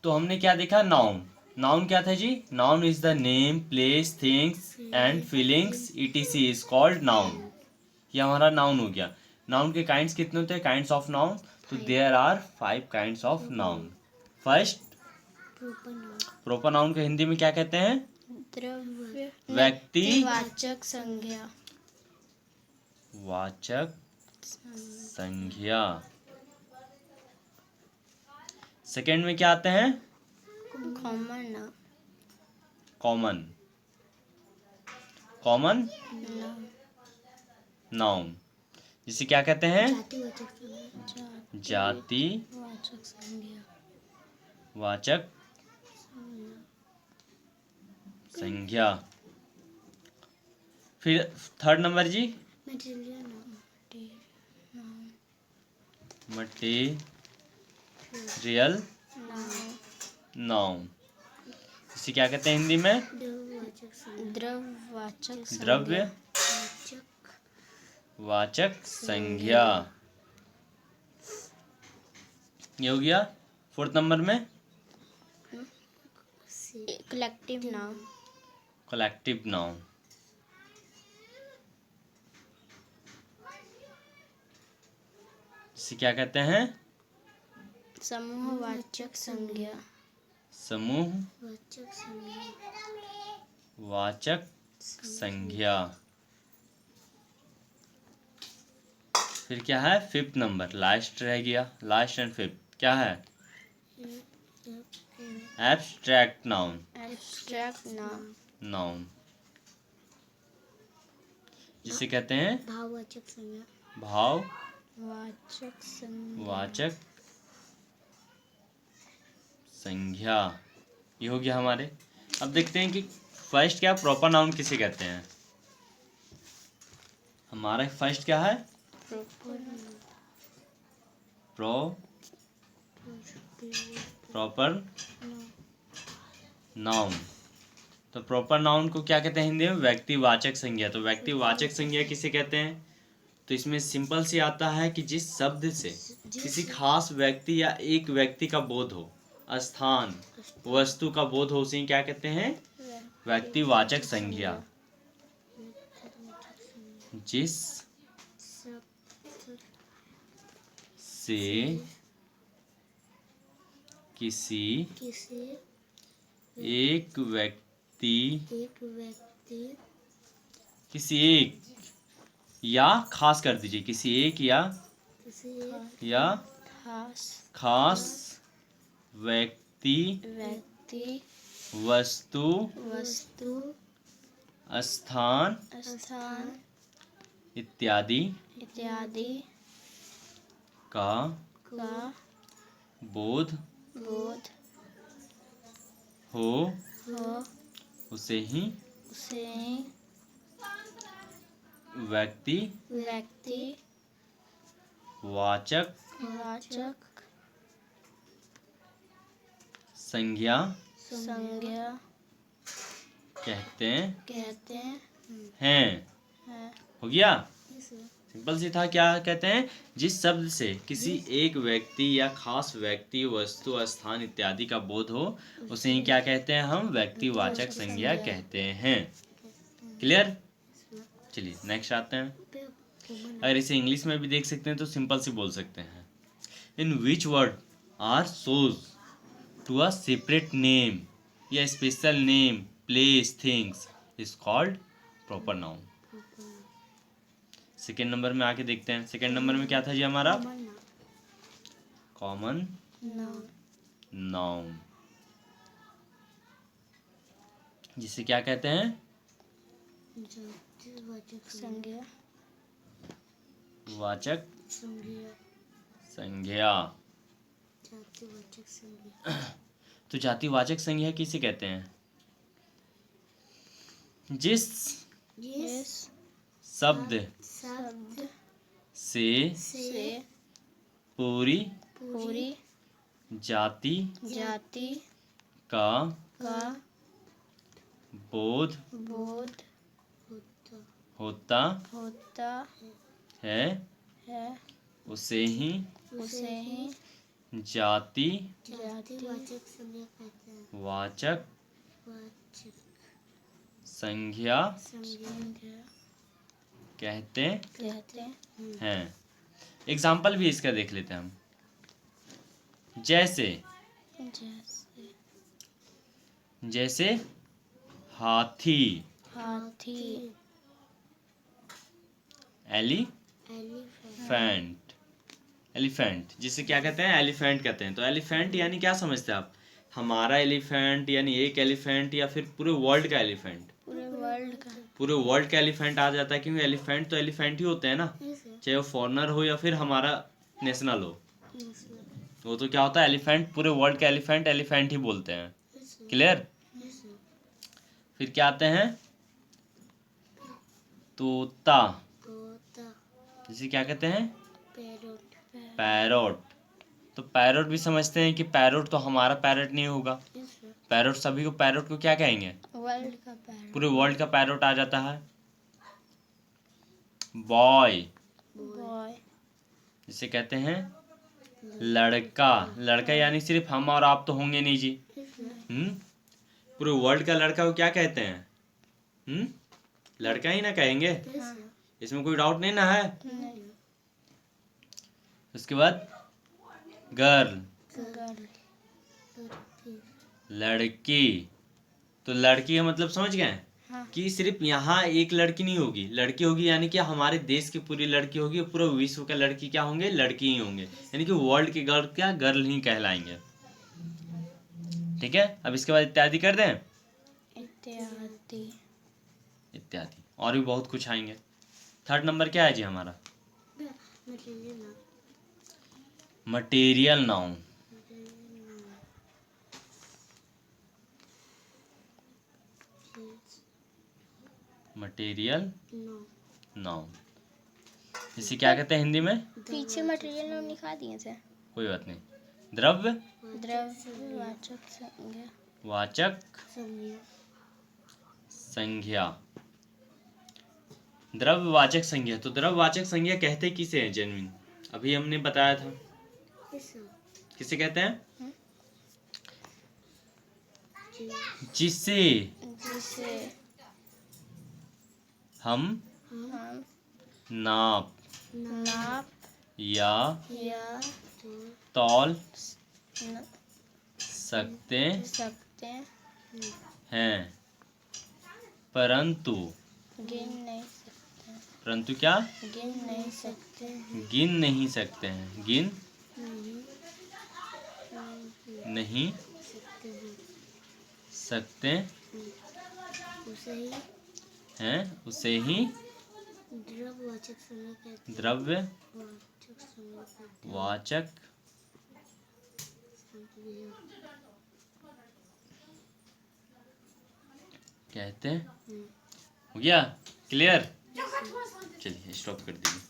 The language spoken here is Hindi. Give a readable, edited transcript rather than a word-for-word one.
तो हमने क्या देखा, नाउन। नाउन क्या था जी? Noun is the name, place, things and feelings etc is called noun. ये हमारा नाउन हो गया। नाउन के काइंड्स कितने होते हैं? काइंड्स ऑफ नाउन, तो there are 5 kinds of noun. First, proper noun को हिंदी में क्या कहते हैं? द्रव्य व्यक्ति वाचक संज्ञा। वाचक संज्ञा। सेकेंड में क्या आते हैं? Common noun. Common, common noun noun, जिसे क्या कहते हैं? जाति वाचक संज्ञा। वाचक संज्ञा। फिर थर्ड नंबर जी, मटेरियल नाउन। मटेरियल नाउन, इसे क्या कहते हैं हिंदी में? द्रव्यवाचक द्रव्य वाचक संज्ञा। ये हो गया। फोर्थ नंबर में कलेक्टिव नाउन। कलेक्टिव नाउन, इसे क्या कहते हैं? समूहवाचक संज्ञा। समूह वाचक संज्ञा। फिर क्या है? फिफ्थ नंबर, लास्ट रह गया। लास्ट एंड फिफ्थ क्या है? Abstract noun. Abstract noun. Noun, जिसे कहते हैं भाववाचक संज्ञा। भाव वाचक संज्ञा। वाचक संज्ञा। ये हो गया हमारे। अब देखते हैं कि फर्स्ट क्या, प्रॉपर नाउन किसे कहते हैं। हमारा फर्स्ट क्या है? Proper noun. तो प्रॉपर नाउन को क्या कहते हैं हिंदी में? व्यक्तिवाचक संज्ञा। तो व्यक्तिवाचक संज्ञा किसे कहते हैं? तो इसमें सिंपल सी आता है कि जिस शब्द से किसी खास व्यक्ति या एक व्यक्ति का बोध हो, स्थान वस्तु का बोध हो, उसे क्या कहते हैं? व्यक्तिवाचक संज्ञा। जिस से किसी एक व्यक्ति किसी एक या खास कर दीजिए, किसी एक या खास व्यक्ति वस्तु स्थान इत्यादि का बोध हो, उसे ही व्यक्ति वाचक संज्ञा कहते हैं। हो गया। सिंपल सी था। क्या कहते हैं? जिस शब्द से किसी एक व्यक्ति या खास व्यक्ति वस्तु स्थान इत्यादि का बोध हो, उसे ही क्या कहते हैं? हम व्यक्तिवाचक संज्ञा कहते हैं। क्लियर? चलिए नेक्स्ट आते हैं। अगर इसे इंग्लिश में भी देख सकते हैं तो सिंपल सी बोल सकते हैं, इन विच वर्ड आर सोज टू अ सेपरेट नेम या special name, place, things is called proper noun. Second number में आके देखते हैं। सेकेंड नंबर में क्या था जी हमारा? कॉमन नाउन, जिसे क्या कहते हैं? वाचक संज्ञा। तो जातिवाचक संज्ञा किसे कहते हैं? जिस शब्द से पूरी जाति का बोध होता है, उसे ही जाति जातिवाचक संज्ञा कहते हैं। वाचक वाचक संज्ञा संज्ञा कहते कहते हैं। एग्जाम्पल भी इसका देख लेते हैं हम। जैसे जैसे जैसे हाथी, हाथी, एलिफेंट। एलिफेंट जिसे क्या कहते हैं? एलिफेंट कहते हैं। तो एलिफेंट यानी क्या समझते हैं आप? हमारा एलिफेंट यानी एक एलिफेंट, या फिर पूरे वर्ल्ड का एलिफेंट? पूरे वर्ल्ड का। पूरे वर्ल्ड का एलिफेंट आ जाता है, क्योंकि एलिफेंट तो एलिफेंट ही होते हैं ना, चाहे वो फॉरेनर हो या फिर हमारा नेशनल हो। वो तो क्या होता है? एलिफेंट, पूरे वर्ल्ड का एलिफेंट एलिफेंट ही बोलते हैं। क्लियर? फिर क्या आते हैं? तोता, तोता, जिसे क्या कहते हैं? Parrot, parrot. तो पैरोट भी समझते हैं कि पैरोट तो हमारा पैरोट नहीं होगा। पैरोट सभी को, पैरोट को क्या कहेंगे? वर्ल्ड का पैरोट। पूरे वर्ल्ड का पैरोट आ जाता है। बॉय, बॉय, जिसे कहते हैं लड़का। लड़का यानी सिर्फ हम और आप तो होंगे नहीं जी। पूरे वर्ल्ड का लड़का को क्या कहते हैं? लड़का ही ना कहेंगे, इसमें कोई डाउट नहीं ना है। उसके बाद गर्ल, गर्ल, लड़की। तो लड़की का मतलब समझ गए? हाँ। कि सिर्फ यहाँ एक लड़की नहीं होगी, लड़की होगी यानी कि हमारे देश की पूरी लड़की होगी, पूरे विश्व का लड़की क्या होंगे? लड़की ही होंगे, यानी कि वर्ल्ड के गर्ल क्या? गर्ल ही कहलाएंगे। ठीक है, अब इसके बाद इत्यादि कर दें। इत्यादि, इत्यादि और भी बहुत कुछ आएंगे। थर्ड नंबर क्या है जी हमारा? Material noun. मटेरियल नाउन इसे क्या कहते हैं हिंदी में? पीछे मटेरियल नाउन लिखा दिए थे। कोई बात नहीं। द्रव्य, द्रव्यवाचक संज्ञा, वाचक संज्ञा। द्रव्यवाचक संज्ञा। तो द्रव्यवाचक संज्ञा कहते किसे हैं? जेन्युइन अभी हमने बताया था। किसे कहते हैं? जिसे जिसे हम नाप नाप या या तौल न सकते सकते हैं, परंतु गिन नहीं सकते। परंतु क्या? गिन नहीं सकते। गिन नहीं सकते हैं। गिन नहीं सकते हैं, उसे ही द्रव्यवाचक कहते हैं। हो गया क्लियर? चलिए स्टॉप कर दीजिए।